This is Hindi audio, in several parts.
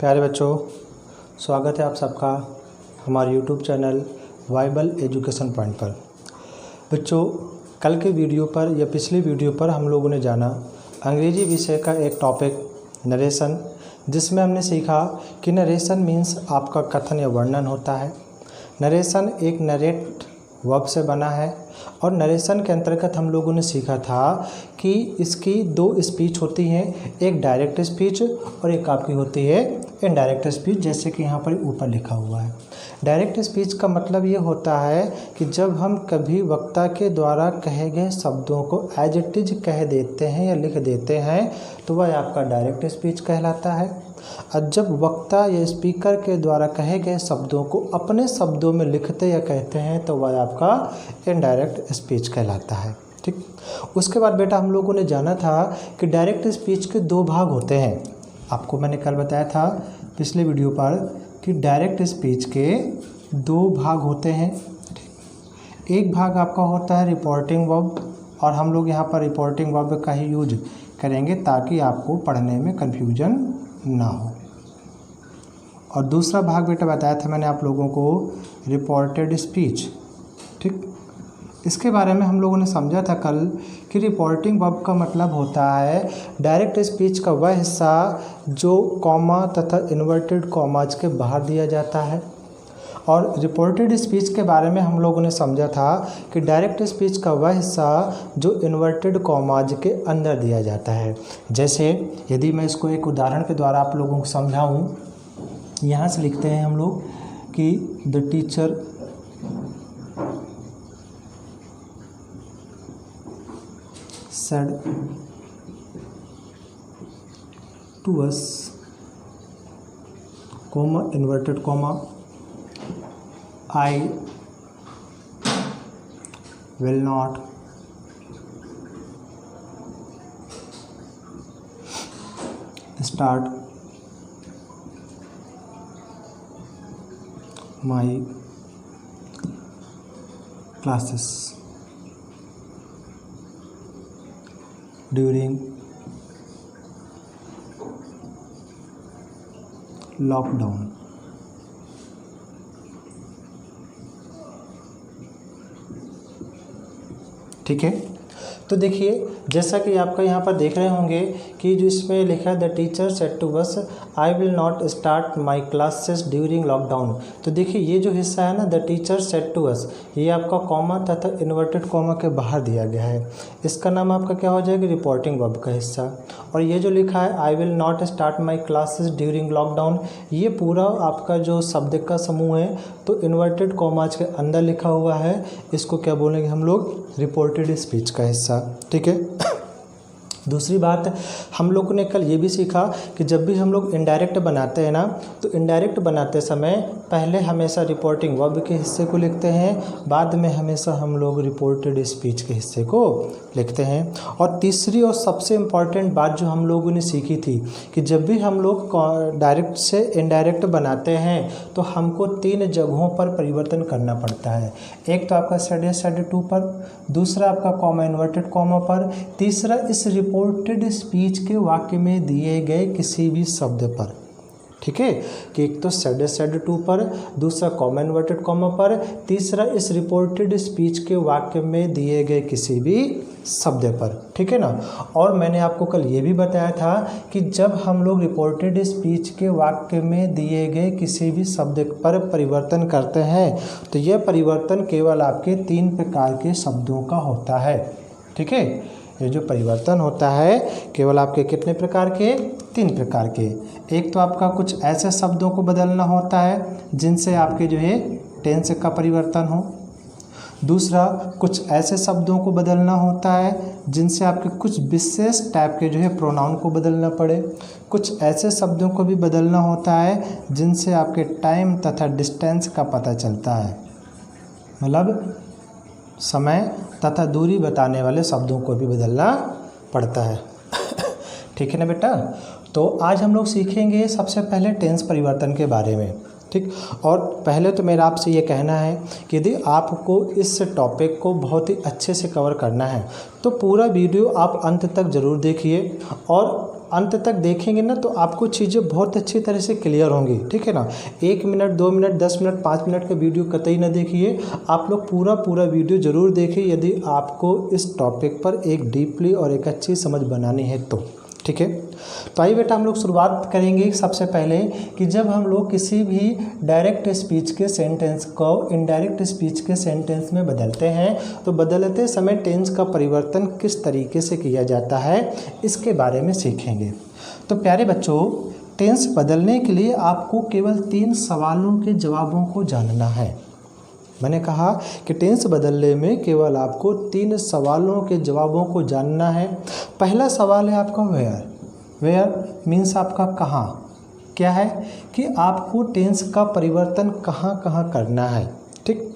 प्यारे बच्चों, स्वागत है आप सबका हमारे YouTube channel viable education point पर। बच्चों, कल के वीडियो पर या पिछले वीडियो पर हम लोगों ने जाना अंग्रेजी विषय का एक टॉपिक नरेशन, जिसमें हमने सीखा कि नरेशन मीन्स आपका कथन या वर्णन होता है। नरेशन एक नरेट वर्ब से बना है और नरेशन के अंतर्गत हम लोगों ने सीखा था कि इसकी दो स्पीच होती हैं, एक डायरेक्ट स्पीच और एक आपकी होती है इनडायरेक्ट स्पीच, जैसे कि यहाँ पर ऊपर लिखा हुआ है। डायरेक्ट स्पीच का मतलब ये होता है कि जब हम कभी वक्ता के द्वारा कहे गए शब्दों को एज इट इज कह देते हैं या लिख देते हैं तो वह आपका डायरेक्ट स्पीच कहलाता है। और जब वक्ता या स्पीकर के द्वारा कहे गए शब्दों को अपने शब्दों में लिखते या कहते हैं तो वह आपका इनडायरेक्ट स्पीच कहलाता है। ठीक, उसके बाद बेटा हम लोगों ने जाना था कि डायरेक्ट स्पीच के दो भाग होते हैं। आपको मैंने कल बताया था पिछले वीडियो पर कि डायरेक्ट स्पीच के दो भाग होते हैं। एक भाग आपका होता है रिपोर्टिंग वर्ब, और हम लोग यहाँ पर रिपोर्टिंग वर्ब का ही यूज करेंगे ताकि आपको पढ़ने में कन्फ्यूजन ना हो। और दूसरा भाग बेटा बताया था मैंने आप लोगों को रिपोर्टेड स्पीच। ठीक, इसके बारे में हम लोगों ने समझा था कल कि रिपोर्टिंग वर्ब का मतलब होता है डायरेक्ट स्पीच का वह हिस्सा जो कॉमा तथा इन्वर्टेड कॉमाज के बाहर दिया जाता है। और रिपोर्टेड स्पीच के बारे में हम लोगों ने समझा था कि डायरेक्ट स्पीच का वह हिस्सा जो इन्वर्टेड कॉमाज के अंदर दिया जाता है। जैसे यदि मैं इसको एक उदाहरण के द्वारा आप लोगों को समझाऊं, यहाँ से लिखते हैं हम लोग कि the teacher said to us, comma, inverted comma, I will not start my classes during lockdown. ठीक है, तो देखिए जैसा कि आपका यहाँ पर देख रहे होंगे कि जो इसमें लिखा है the teacher said to us I will not start my classes during lockdown. तो देखिए ये जो हिस्सा है ना the teacher said to us, ये आपका कॉमा तथा इन्वर्टेड कॉमा के बाहर दिया गया है। इसका नाम आपका क्या हो जाएगा, रिपोर्टिंग वर्ब का हिस्सा। और ये जो लिखा है आई will not start my classes during lockdown, ये पूरा आपका जो शब्द का समूह है तो इन्वर्टेड कॉमाज के अंदर लिखा हुआ है, इसको क्या बोलेंगे हम लोग, रिपोर्टेड स्पीच का हिस्सा। ठीक है, दूसरी बात हम लोगों ने कल ये भी सीखा कि जब भी हम लोग इनडायरेक्ट बनाते हैं ना तो इनडायरेक्ट बनाते समय पहले हमेशा रिपोर्टिंग वर्ब के हिस्से को लिखते हैं, बाद में हमेशा हम लोग रिपोर्टेड स्पीच के हिस्से को लिखते हैं। और तीसरी और सबसे इम्पॉर्टेंट बात जो हम लोगों ने सीखी थी कि जब भी हम लोग डायरेक्ट से इनडायरेक्ट बनाते हैं तो हमको 3 जगहों पर परिवर्तन करना पड़ता है। एक तो आपका सेड टू पर, दूसरा आपका कॉमा इन्वर्टेड कॉमा पर, तीसरा इस रिपोर्टेड स्पीच के वाक्य में दिए गए किसी भी शब्द पर। ठीक है, कि एक तो सेड टू पर, दूसरा कॉमा इन्वर्टेड कॉमा पर, तीसरा इस रिपोर्टेड स्पीच के वाक्य में दिए गए किसी भी शब्द पर। ठीक है ना। और मैंने आपको कल ये भी बताया था कि जब हम लोग रिपोर्टेड स्पीच के वाक्य में दिए गए किसी भी शब्द पर परिवर्तन करते हैं तो यह परिवर्तन केवल आपके 3 प्रकार के शब्दों का होता है। ठीक है, ये जो परिवर्तन होता है केवल आपके कितने प्रकार के, 3 प्रकार के। एक तो आपका कुछ ऐसे शब्दों को बदलना होता है जिनसे आपके जो है टेंस का परिवर्तन हो। दूसरा कुछ ऐसे शब्दों को बदलना होता है जिनसे आपके कुछ विशेष टाइप के जो है प्रोनाउन को बदलना पड़े। कुछ ऐसे शब्दों को भी बदलना होता है जिनसे आपके टाइम तथा डिस्टेंस का पता चलता है, मतलब समय तथा दूरी बताने वाले शब्दों को भी बदलना पड़ता है। ठीक है ना बेटा। तो आज हम लोग सीखेंगे सबसे पहले टेंस परिवर्तन के बारे में। ठीक, और पहले तो मेरा आपसे ये कहना है कि यदि आपको इस टॉपिक को बहुत ही अच्छे से कवर करना है तो पूरा वीडियो आप अंत तक ज़रूर देखिए। और अंत तक देखेंगे ना तो आपको चीज़ें बहुत अच्छी तरह से क्लियर होंगी, ठीक है ना। 1 मिनट 2 मिनट 10 मिनट 5 मिनट का वीडियो कतई ना देखिए, आप लोग पूरा वीडियो ज़रूर देखिए यदि आपको इस टॉपिक पर एक डीपली और एक अच्छी समझ बनानी है तो, ठीक है। तो आइए बेटा हम लोग शुरुआत करेंगे सबसे पहले कि जब हम लोग किसी भी डायरेक्ट स्पीच के सेंटेंस को इनडायरेक्ट स्पीच के सेंटेंस में बदलते हैं तो बदलते समय टेंस का परिवर्तन किस तरीके से किया जाता है इसके बारे में सीखेंगे। तो प्यारे बच्चों, टेंस बदलने के लिए आपको केवल 3 सवालों के जवाबों को जानना है। मैंने कहा कि टेंस बदलने में केवल आपको 3 सवालों के जवाबों को जानना है। पहला सवाल है आपका वेयर। वेयर मीन्स आपका कहाँ, क्या है कि आपको टेंस का परिवर्तन कहाँ कहाँ करना है, ठीक।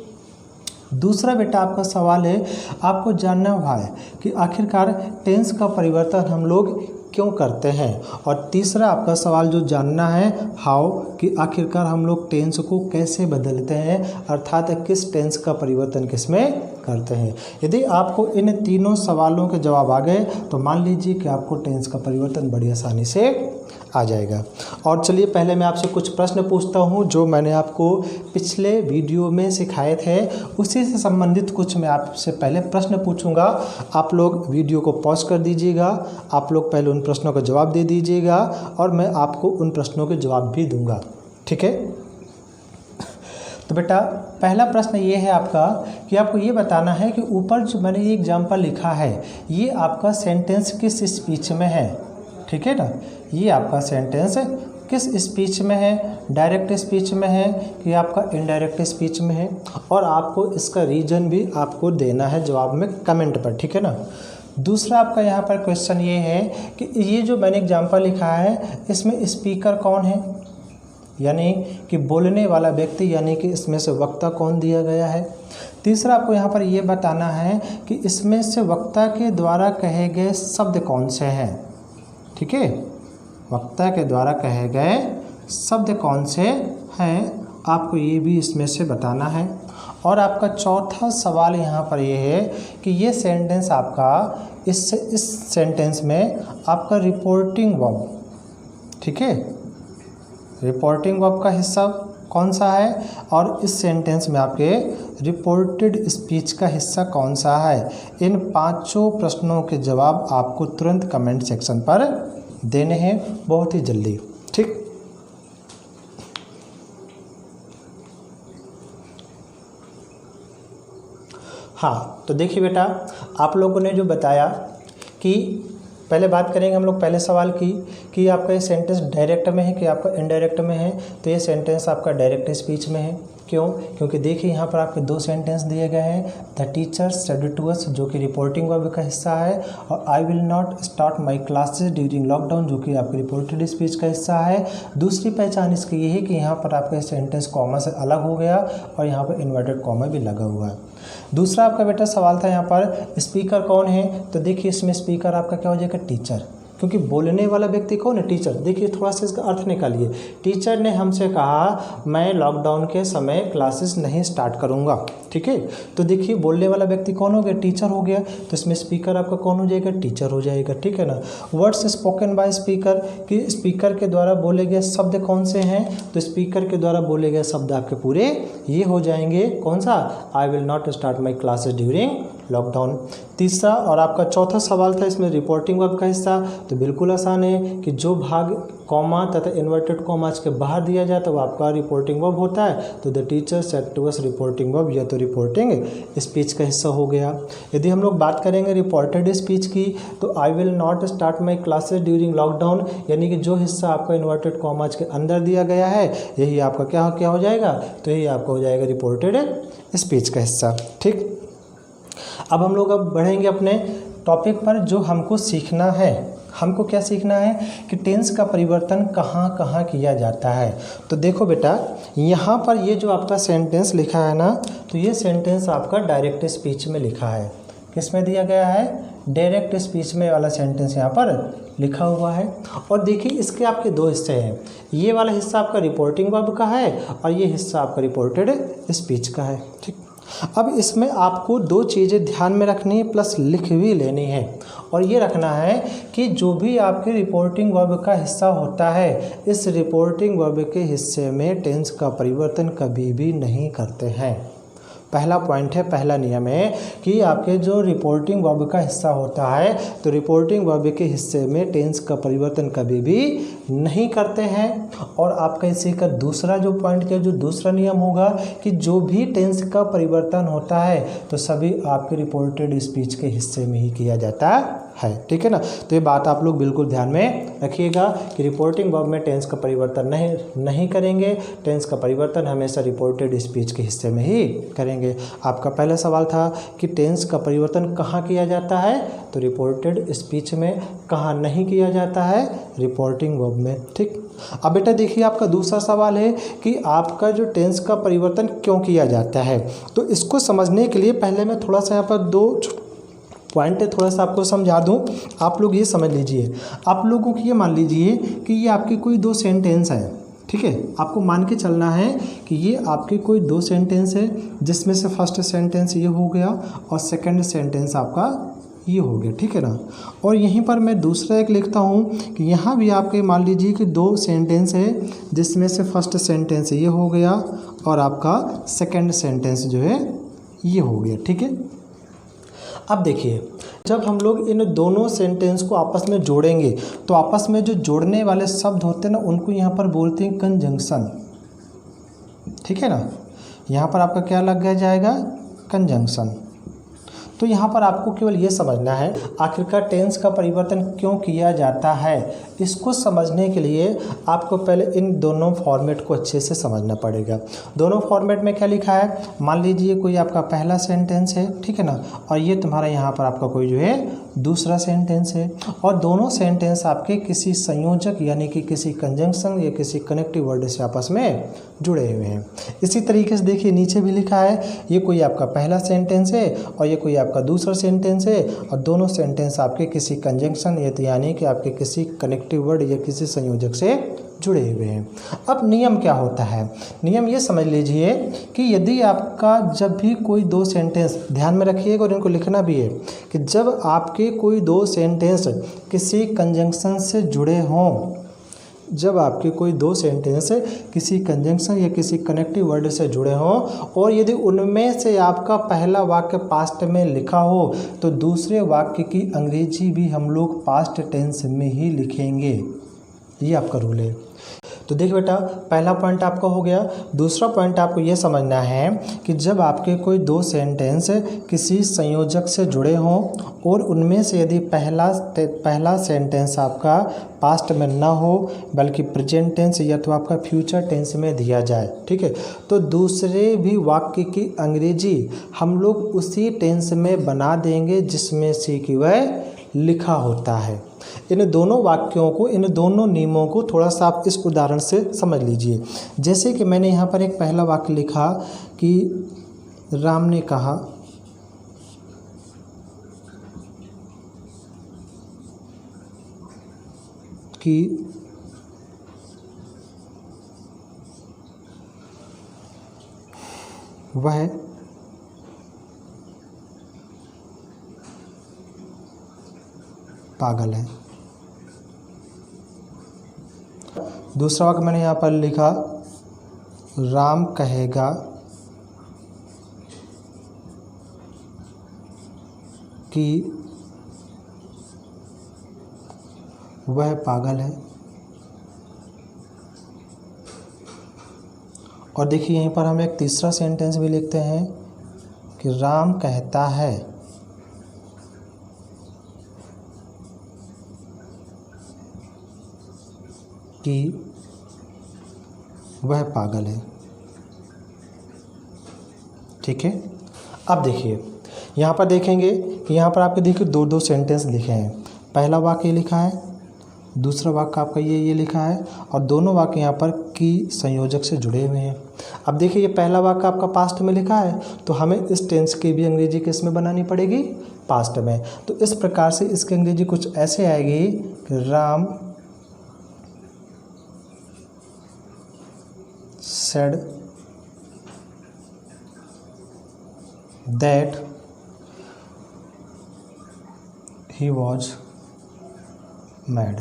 दूसरा बेटा आपका सवाल है आपको जानना व्हाई कि आखिरकार टेंस का परिवर्तन हम लोग क्यों करते हैं। और तीसरा आपका सवाल जो जानना है हाउ कि आखिरकार हम लोग टेंस को कैसे बदलते हैं, अर्थात किस टेंस का परिवर्तन किस में करते हैं। यदि आपको इन तीनों सवालों के जवाब आ गए तो मान लीजिए कि आपको टेंस का परिवर्तन बड़ी आसानी से आ जाएगा। और चलिए पहले मैं आपसे कुछ प्रश्न पूछता हूँ जो मैंने आपको पिछले वीडियो में सिखाए थे, उसी से संबंधित कुछ मैं आपसे पहले प्रश्न पूछूंगा। आप लोग वीडियो को पॉज कर दीजिएगा, आप लोग पहले उन प्रश्नों का जवाब दे दीजिएगा और मैं आपको उन प्रश्नों के जवाब भी दूंगा, ठीक है। तो बेटा पहला प्रश्न ये है आपका कि आपको ये बताना है कि ऊपर जो मैंने ये एग्जाम्पल लिखा है ये आपका सेंटेंस किस स्पीच में है, ठीक है ना। ये आपका सेंटेंस किस स्पीच में है, डायरेक्ट स्पीच में है कि आपका इनडायरेक्ट स्पीच में है, और आपको इसका रीज़न भी आपको देना है जवाब में कमेंट पर, ठीक है ना। दूसरा आपका यहाँ पर क्वेश्चन ये है कि ये जो मैंने एग्जाम्पल लिखा है इसमें स्पीकर कौन है, यानी कि बोलने वाला व्यक्ति, यानी कि इसमें से वक्ता कौन दिया गया है। तीसरा आपको यहाँ पर ये बताना है कि इसमें से वक्ता के द्वारा कहे गए शब्द कौन से हैं, ठीक है। वक्ता के द्वारा कहे गए शब्द कौन से हैं आपको ये भी इसमें से बताना है। और आपका चौथा सवाल यहाँ पर ये है कि ये सेंटेंस आपका इस सेंटेंस में आपका रिपोर्टिंग वर्ब, ठीक है, रिपोर्टिंग वर्ब का हिस्सा कौन सा है और इस सेंटेंस में आपके रिपोर्टेड स्पीच का हिस्सा कौन सा है। इन 5 प्रश्नों के जवाब आपको तुरंत कमेंट सेक्शन पर देने हैं, बहुत ही जल्दी, ठीक। हाँ तो देखिए बेटा आप लोगों ने जो बताया कि पहले बात करेंगे हम लोग पहले सवाल की कि आपका ये सेंटेंस डायरेक्ट में है कि आपका इनडायरेक्ट में है। तो ये सेंटेंस आपका डायरेक्ट स्पीच में है। क्यों? क्योंकि देखिए यहाँ पर आपके 2 सेंटेंस दिए गए हैं। The teacher said to us जो कि रिपोर्टिंग वर्ब का हिस्सा है, और I will not start my classes during lockdown जो कि आपकी रिपोर्टेड स्पीच का हिस्सा है। दूसरी पहचान इसकी ये है कि यहाँ पर आपका सेंटेंस कॉमा से अलग हो गया और यहाँ पर इन्वर्टेड कॉमा भी लगा हुआ है। दूसरा आपका बेटा सवाल था यहाँ पर स्पीकर कौन है। तो देखिए इसमें स्पीकर आपका क्या हो जाएगा, टीचर, क्योंकि बोलने वाला व्यक्ति कौन है, टीचर। देखिए थोड़ा सा इसका अर्थ निकालिए। टीचर ने हमसे कहा मैं लॉकडाउन के समय क्लासेस नहीं स्टार्ट करूंगा, ठीक है। तो देखिए बोलने वाला व्यक्ति कौन हो गया, टीचर हो गया। तो इसमें स्पीकर आपका कौन हो जाएगा, टीचर हो जाएगा, ठीक है ना। वर्ड्स स्पोकन बाय स्पीकर कि स्पीकर के द्वारा बोले गए शब्द कौन से हैं। तो स्पीकर के द्वारा बोले गए शब्द आपके पूरे ये हो जाएंगे, कौन सा, आई will not start my classes during lockdown. तीसरा और आपका चौथा सवाल था इसमें रिपोर्टिंग वर्ब का हिस्सा। तो बिल्कुल आसान है कि जो भाग कॉमा तथा इन्वर्टेड कॉमास के बाहर दिया जाए तो वो आपका रिपोर्टिंग वर्ब होता है। तो the teacher said to us reporting verb, यह तो रिपोर्टिंग स्पीच का हिस्सा हो गया। यदि हम लोग बात करेंगे रिपोर्टेड स्पीच की तो आई will not start my classes during lockdown, यानी कि जो हिस्सा आपका इन्वर्टेड कॉमास के अंदर दिया गया है यही आपका क्या हो जाएगा, तो यही आपका हो जाएगा रिपोर्टेड स्पीच का हिस्सा, ठीक। अब हम लोग बढ़ेंगे अपने टॉपिक पर। जो हमको सीखना है, हमको क्या सीखना है कि टेंस का परिवर्तन कहाँ कहाँ किया जाता है। तो देखो बेटा यहाँ पर ये जो आपका सेंटेंस लिखा है ना, तो ये सेंटेंस आपका डायरेक्ट स्पीच में लिखा है। किस में दिया गया है, डायरेक्ट स्पीच में वाला सेंटेंस यहाँ पर लिखा हुआ है। और देखिए इसके आपके 2 हिस्से हैं। ये वाला हिस्सा आपका रिपोर्टिंग वर्ब का है और ये हिस्सा आपका रिपोर्टेड स्पीच का है, ठीक। अब इसमें आपको दो चीज़ें ध्यान में रखनी है प्लस लिख भी लेनी है, और ये रखना है कि जो भी आपके रिपोर्टिंग वर्ब का हिस्सा होता है, इस रिपोर्टिंग वर्ब के हिस्से में टेंस का परिवर्तन कभी भी नहीं करते हैं। पहला पॉइंट है, पहला नियम है कि आपके जो रिपोर्टिंग वर्ब का हिस्सा होता है तो रिपोर्टिंग वर्ब के हिस्से में टेंस का परिवर्तन कभी भी नहीं करते हैं। और आपका इसी का दूसरा जो पॉइंट का जो दूसरा नियम होगा कि जो भी टेंस का परिवर्तन होता है तो सभी आपके रिपोर्टेड स्पीच के हिस्से में ही किया जाता है। ठीक है ना, तो ये बात आप लोग बिल्कुल ध्यान में रखिएगा कि रिपोर्टिंग वर्ब में टेंस का परिवर्तन नहीं करेंगे, टेंस का परिवर्तन हमेशा रिपोर्टेड स्पीच के हिस्से में ही करेंगे। आपका पहला सवाल था कि टेंस का परिवर्तन कहाँ किया जाता है, तो रिपोर्टेड स्पीच में, कहाँ नहीं किया जाता है, रिपोर्टिंग वर्ब में। ठीक, अब बेटा देखिए आपका दूसरा सवाल है कि आपका जो टेंस का परिवर्तन क्यों किया जाता है। तो इसको समझने के लिए पहले मैं थोड़ा सा यहाँ पर दो पॉइंट थोड़ा सा आपको समझा दूं। आप लोग ये समझ लीजिए, आप लोगों को ये मान लीजिए कि ये आपके कोई दो सेंटेंस हैं। ठीक है, आपको मान के चलना है कि ये आपके कोई दो सेंटेंस है, जिसमें से फर्स्ट सेंटेंस ये हो गया और सेकंड सेंटेंस आपका ये हो गया। ठीक है ना, और यहीं पर मैं दूसरा एक लिखता हूँ कि यहाँ भी आपके मान लीजिए कि दो सेंटेंस है, जिसमें से फर्स्ट सेंटेंस ये हो गया और आपका सेकंड सेंटेंस जो है ये हो गया। ठीक है, अब देखिए जब हम लोग इन दोनों सेंटेंस को आपस में जोड़ेंगे तो आपस में जो जोड़ने वाले शब्द होते हैं ना, उनको यहाँ पर बोलते हैं कंजंक्शन। ठीक है ना, यहाँ पर आपका क्या लग जाएगा, कंजंक्शन। तो यहाँ पर आपको केवल ये समझना है आखिरकार टेंस का परिवर्तन क्यों किया जाता है। इसको समझने के लिए आपको पहले इन दोनों फॉर्मेट को अच्छे से समझना पड़ेगा। दोनों फॉर्मेट में क्या लिखा है, मान लीजिए कोई आपका पहला सेंटेंस है, ठीक है ना, और ये तुम्हारा यहाँ पर आपका कोई जो है दूसरा सेंटेंस है, और दोनों सेंटेंस आपके किसी संयोजक यानी कि किसी कंजंक्शन या किसी कनेक्टिव वर्ड से आपस में जुड़े हुए हैं। इसी तरीके से देखिए नीचे भी लिखा है, ये कोई आपका पहला सेंटेंस है और ये कोई आपका दूसरा सेंटेंस है, और दोनों सेंटेंस आपके किसी कंजंक्शन यानी कि आपके किसी कनेक्टिव वर्ड या किसी संयोजक से जुड़े हुए हैं। अब नियम क्या होता है, नियम ये समझ लीजिए कि यदि आपका जब भी कोई दो सेंटेंस, ध्यान में रखिएगा और इनको लिखना भी है, कि जब आपके कोई दो सेंटेंस किसी कंजंक्शन से जुड़े हों, जब आपके कोई दो सेंटेंस किसी कंजंक्शन या किसी कनेक्टिव वर्ड से जुड़े हों और यदि उनमें से आपका पहला वाक्य पास्ट में लिखा हो तो दूसरे वाक्य की अंग्रेजी भी हम लोग पास्ट टेंस में ही लिखेंगे। ये आपका रूल है। तो देखिए बेटा, पहला पॉइंट आपका हो गया। दूसरा पॉइंट आपको ये समझना है कि जब आपके कोई दो सेंटेंस किसी संयोजक से जुड़े हों और उनमें से यदि पहला सेंटेंस आपका पास्ट में ना हो बल्कि प्रेजेंट टेंस या तो आपका फ्यूचर टेंस में दिया जाए, ठीक है, तो दूसरे भी वाक्य की अंग्रेजी हम लोग उसी टेंस में बना देंगे जिसमें से कि वह लिखा होता है। इन दोनों वाक्यों को, इन दोनों नियमों को थोड़ा सा आप इस उदाहरण से समझ लीजिए। जैसे कि मैंने यहाँ पर एक पहला वाक्य लिखा कि राम ने कहा कि वह पागल है। दूसरा वाक्य मैंने यहाँ पर लिखा राम कहेगा कि वह पागल है। और देखिए यहीं पर हम एक तीसरा सेंटेंस भी लिखते हैं कि राम कहता है कि वह पागल है। ठीक है, अब देखिए यहाँ पर देखेंगे कि यहाँ पर आपके देखिए दो दो सेंटेंस लिखे हैं। पहला वाक्य लिखा है, दूसरा वाक्य आपका ये लिखा है, और दोनों वाक्य यहाँ पर की संयोजक से जुड़े हुए हैं। अब देखिए ये पहला वाक्य आपका पास्ट में लिखा है तो हमें इस टेंस की भी अंग्रेजी किस में बनानी पड़ेगी, पास्ट में। तो इस प्रकार से इसकी अंग्रेजी कुछ ऐसे आएगी कि Ram said that he was mad.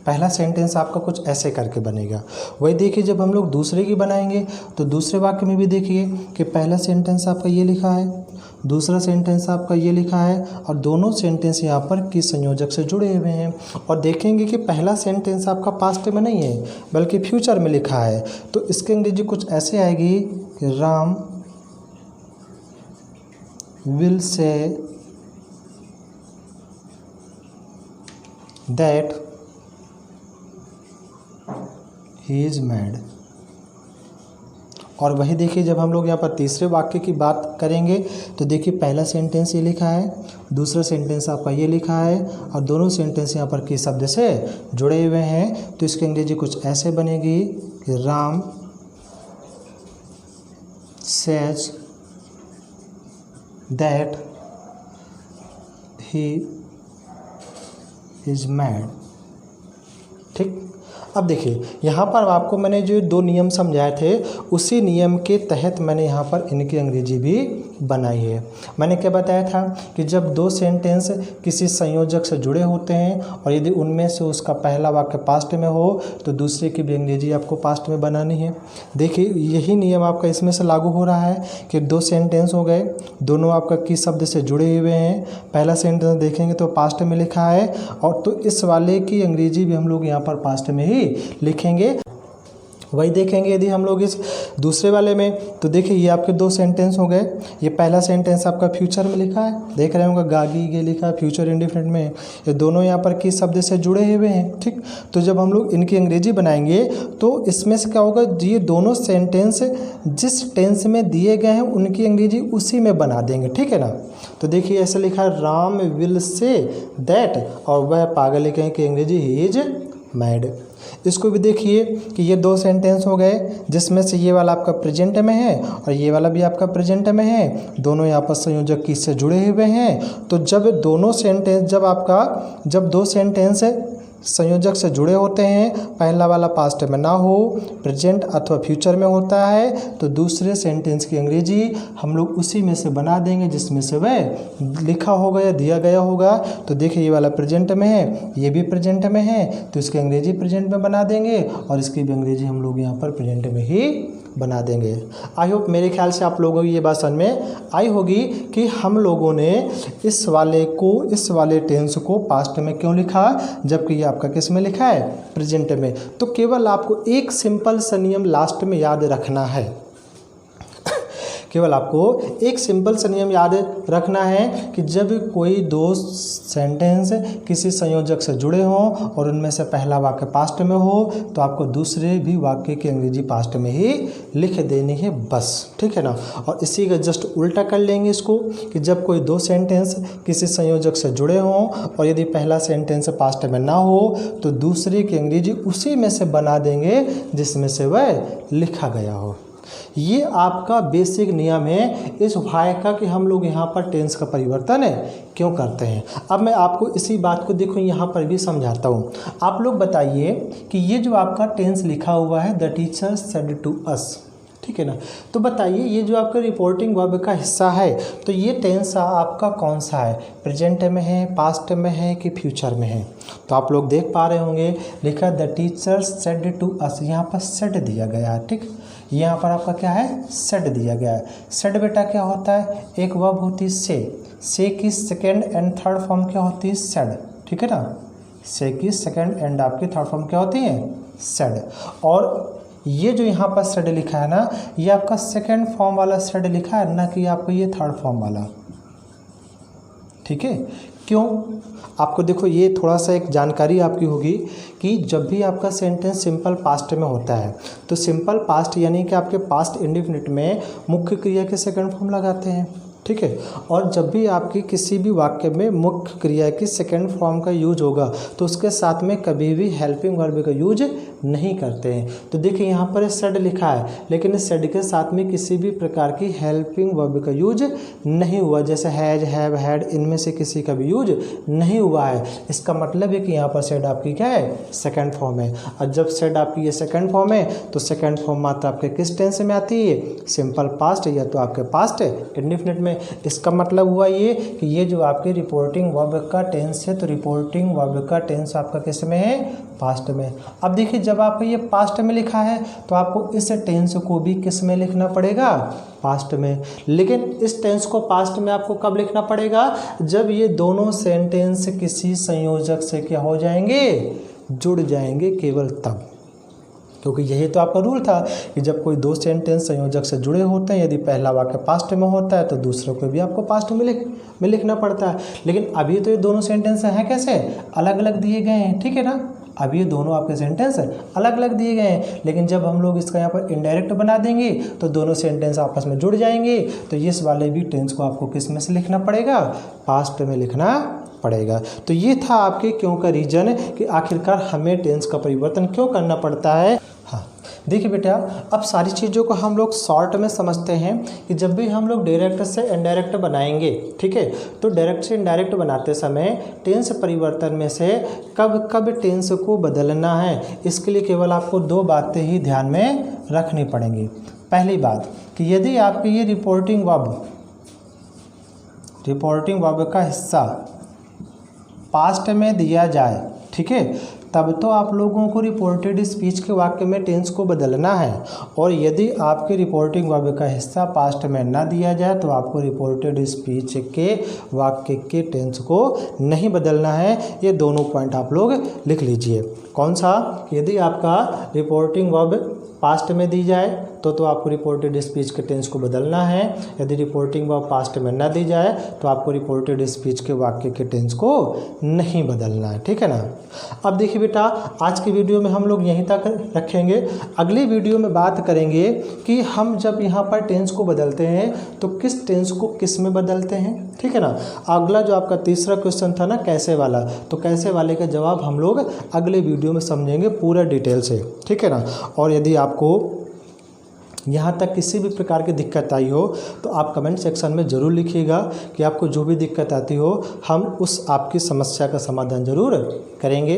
पहला सेंटेंस आपका कुछ ऐसे करके बनेगा। वही देखिए जब हम लोग दूसरे की बनाएंगे तो दूसरे वाक्य में भी देखिए कि पहला सेंटेंस आपका ये लिखा है, दूसरा सेंटेंस आपका ये लिखा है, और दोनों सेंटेंस यहाँ पर किस संयोजक से जुड़े हुए हैं। और देखेंगे कि पहला सेंटेंस आपका पास्ट में नहीं है बल्कि फ्यूचर में लिखा है, तो इसके अंग्रेजी कुछ ऐसे आएगी कि Ram will say that he is mad. और वही देखिए जब हम लोग यहाँ पर तीसरे वाक्य की बात करेंगे तो देखिए पहला सेंटेंस ये लिखा है, दूसरा सेंटेंस आपका ये लिखा है, और दोनों सेंटेंस यहाँ पर किस शब्द से जुड़े हुए हैं। तो इसकी अंग्रेजी कुछ ऐसे बनेगी कि Ram says that he is mad. ठीक, अब देखिए यहाँ पर आपको मैंने जो दो नियम समझाए थे उसी नियम के तहत मैंने यहाँ पर इनकी अंग्रेजी भी बनाई है। मैंने क्या बताया था कि जब दो सेंटेंस किसी संयोजक से जुड़े होते हैं और यदि उनमें से उसका पहला वाक्य पास्ट में हो तो दूसरे की भी अंग्रेजी आपको पास्ट में बनानी है। देखिए यही नियम आपका इसमें से लागू हो रहा है कि दो सेंटेंस हो गए, दोनों आपका किस शब्द से जुड़े हुए हैं। पहला सेंटेंस देखेंगे तो पास्ट में लिखा है, और तो इस वाले की अंग्रेजी भी हम लोग यहाँ पर पास्ट में ही लिखेंगे। वही देखेंगे यदि हम लोग इस दूसरे वाले में तो देखिए ये आपके दो सेंटेंस हो गए। ये पहला सेंटेंस आपका फ्यूचर में लिखा है, देख रहे होंगे गागी ये लिखा है, फ्यूचर इंडिफिनिट में। ये दोनों यहाँ पर किस शब्द से जुड़े हुए हैं। ठीक, तो जब हम लोग इनकी अंग्रेजी बनाएंगे तो इसमें से क्या होगा, ये दोनों सेंटेंस जिस टेंस में दिए गए हैं उनकी अंग्रेजी उसी में बना देंगे। ठीक है ना। तो देखिए ऐसे लिखा है राम विल से दैट, और वह पागल लिखें कि अंग्रेजी ही इज मैड। इसको भी देखिए कि ये दो सेंटेंस हो गए जिसमें से ये वाला आपका प्रेजेंट में है और ये वाला भी आपका प्रेजेंट में है, दोनों यहाँ पर संयोजक किससे जुड़े हुए हैं। तो जब दोनों सेंटेंस जब दो सेंटेंस संयोजक से जुड़े होते हैं, पहला वाला पास्ट में ना हो, प्रेजेंट अथवा फ्यूचर में होता है, तो दूसरे सेंटेंस की अंग्रेजी हम लोग उसी में से बना देंगे जिसमें से वह लिखा होगा या दिया गया होगा। तो देखिए ये वाला प्रेजेंट में है, ये भी प्रेजेंट में है, तो इसकी अंग्रेजी प्रेजेंट में बना देंगे और इसकी भी अंग्रेजी हम लोग यहाँ पर प्रेजेंट में ही बना देंगे। आई होप मेरे ख्याल से आप लोगों की ये बात समझ में आई होगी कि हम लोगों ने इस वाले टेंस को पास्ट में क्यों लिखा जबकि ये आपका किस में लिखा है, प्रेजेंट में। तो केवल आपको एक सिंपल सा नियम लास्ट में याद रखना है, केवल आपको एक सिंपल सा नियम याद रखना है कि जब कोई दो सेंटेंस किसी संयोजक से जुड़े हों और उनमें से पहला वाक्य पास्ट में हो तो आपको दूसरे भी वाक्य की अंग्रेजी पास्ट में ही लिख देनी है बस। ठीक है ना। और इसी का जस्ट उल्टा कर लेंगे इसको कि जब कोई दो सेंटेंस किसी संयोजक से जुड़े हों और यदि पहला सेंटेंस पास्ट में ना हो तो दूसरे की अंग्रेजी उसी में से बना देंगे जिसमें से वह लिखा गया हो। ये आपका बेसिक नियम है इस वाक्य का कि हम लोग यहाँ पर टेंस का परिवर्तन क्यों करते हैं। अब मैं आपको इसी बात को देखो यहाँ पर भी समझाता हूँ। आप लोग बताइए कि ये जो आपका टेंस लिखा हुआ है the teacher said to us, ठीक है ना। तो बताइए ये जो आपका रिपोर्टिंग वर्ब का हिस्सा है तो ये टेंस आपका कौन सा है, प्रेजेंट में है, पास्ट में है कि फ्यूचर में है। तो आप लोग देख पा रहे होंगे लिखा the teacher said to us, यहाँ पर सेड दिया गया है। ठीक, यहाँ पर आपका क्या है, सेड दिया गया है। सेड बेटा क्या होता है, एक वर्ब होती है से की सेकेंड एंड थर्ड फॉर्म क्या होती है, सेड। ठीक है ना, से की सेकेंड एंड आपकी थर्ड फॉर्म क्या होती है, सेड। और ये जो यहाँ पर सेड लिखा है ना ये आपका सेकेंड फॉर्म वाला सेड लिखा है ना कि आपको ये थर्ड फॉर्म वाला। ठीक है, क्यों आपको देखो ये थोड़ा सा एक जानकारी आपकी होगी कि जब भी आपका सेंटेंस सिंपल पास्ट में होता है तो सिंपल पास्ट यानी कि आपके पास्ट इंडेफिनिट में मुख्य क्रिया के सेकंड फॉर्म लगाते हैं। ठीक है। और जब भी आपकी किसी भी वाक्य में मुख्य क्रिया की सेकंड फॉर्म का यूज होगा तो उसके साथ में कभी भी हेल्पिंग वर्ब का यूज नहीं करते हैं। तो देखिए यहाँ पर सेड लिखा है, लेकिन इस सेड के साथ में किसी भी प्रकार की हेल्पिंग वर्ब का यूज नहीं हुआ, जैसे हैज, हैव, हैड, इनमें से किसी का भी यूज नहीं हुआ है। इसका मतलब है कि यहाँ पर सेड आपकी क्या है, सेकंड फॉर्म है। और जब सेड आपकी ये सेकंड फॉर्म है तो सेकंड फॉर्म मात्र आपके किस टेंस में आती है, सिंपल पास्ट या तो आपके पास्ट इंडेफिनिट में। इसका मतलब हुआ ये कि ये जो आपके रिपोर्टिंग वर्ब का टेंस है तो रिपोर्टिंग वर्ब का टेंस आपका किस में है, पास्ट में। अब देखिए जब आपको ये पास्ट में लिखा है तो आपको इस टेंस को भी किस में लिखना पड़ेगा, पास्ट में। लेकिन इस टेंस को पास्ट में आपको कब लिखना पड़ेगा, जब ये दोनों सेंटेंस किसी संयोजक से क्या हो जाएंगे, जुड़ जाएंगे, केवल तब। क्योंकि यही तो आपका रूल था कि जब कोई दो सेंटेंस संयोजक से जुड़े होते हैं, यदि पहला वाक्य पास्ट में होता है तो दूसरे को भी आपको पास्ट में लिखना पड़ता है। लेकिन अभी तो ये दोनों सेंटेंस हैं कैसे, अलग अलग दिए गए हैं, ठीक है ना। अभी ये दोनों आपके सेंटेंस अलग अलग दिए गए हैं, लेकिन जब हम लोग इसका यहाँ पर इनडायरेक्ट बना देंगे तो दोनों सेंटेंस आपस में जुड़ जाएंगे। तो इस वाले भी टेंस को आपको किस में से लिखना पड़ेगा, पास्ट में लिखना पड़ेगा। तो ये था आपके क्यों का रीजन कि आखिरकार हमें टेंस का परिवर्तन क्यों करना पड़ता है। हाँ देखिए बेटा, अब सारी चीज़ों को हम लोग शॉर्ट में समझते हैं कि जब भी हम लोग डायरेक्ट से इनडायरेक्ट बनाएंगे, ठीक है, तो डायरेक्ट से इनडायरेक्ट बनाते समय टेंस परिवर्तन में से कब कब टेंस को बदलना है, इसके लिए केवल आपको दो बातें ही ध्यान में रखनी पड़ेंगी। पहली बात कि यदि आपकी ये रिपोर्टिंग वर्ब का हिस्सा पास्ट में दिया जाए, ठीक है, तब तो आप लोगों को रिपोर्टेड स्पीच के वाक्य में टेंस को बदलना है। और यदि आपके रिपोर्टिंग वर्ब का हिस्सा पास्ट में ना दिया जाए तो आपको रिपोर्टेड स्पीच के वाक्य के टेंस को नहीं बदलना है। ये दोनों पॉइंट आप लोग लिख लीजिए। कौन सा, यदि आपका रिपोर्टिंग वर्ब पास्ट में दी जाए तो आपको रिपोर्टेड स्पीच के टेंस को बदलना है। यदि रिपोर्टिंग वर्ब पास्ट में ना दी जाए तो आपको रिपोर्टेड स्पीच के वाक्य के टेंस को नहीं बदलना है, ठीक है ना। अब देखिए बेटा, आज की वीडियो में हम लोग यहीं तक रखेंगे। अगली वीडियो में बात करेंगे कि हम जब यहाँ पर टेंस को बदलते हैं तो किस टेंस को किस में बदलते हैं, ठीक है ना। अगला जो आपका तीसरा क्वेश्चन था ना कैसे वाला, तो कैसे वाले का जवाब हम लोग अगले वीडियो में समझेंगे पूरा डिटेल से, ठीक है ना। और यदि आपको यहाँ तक किसी भी प्रकार की दिक्कत आई हो तो आप कमेंट सेक्शन में ज़रूर लिखिएगा कि आपको जो भी दिक्कत आती हो हम उस आपकी समस्या का समाधान ज़रूर करेंगे।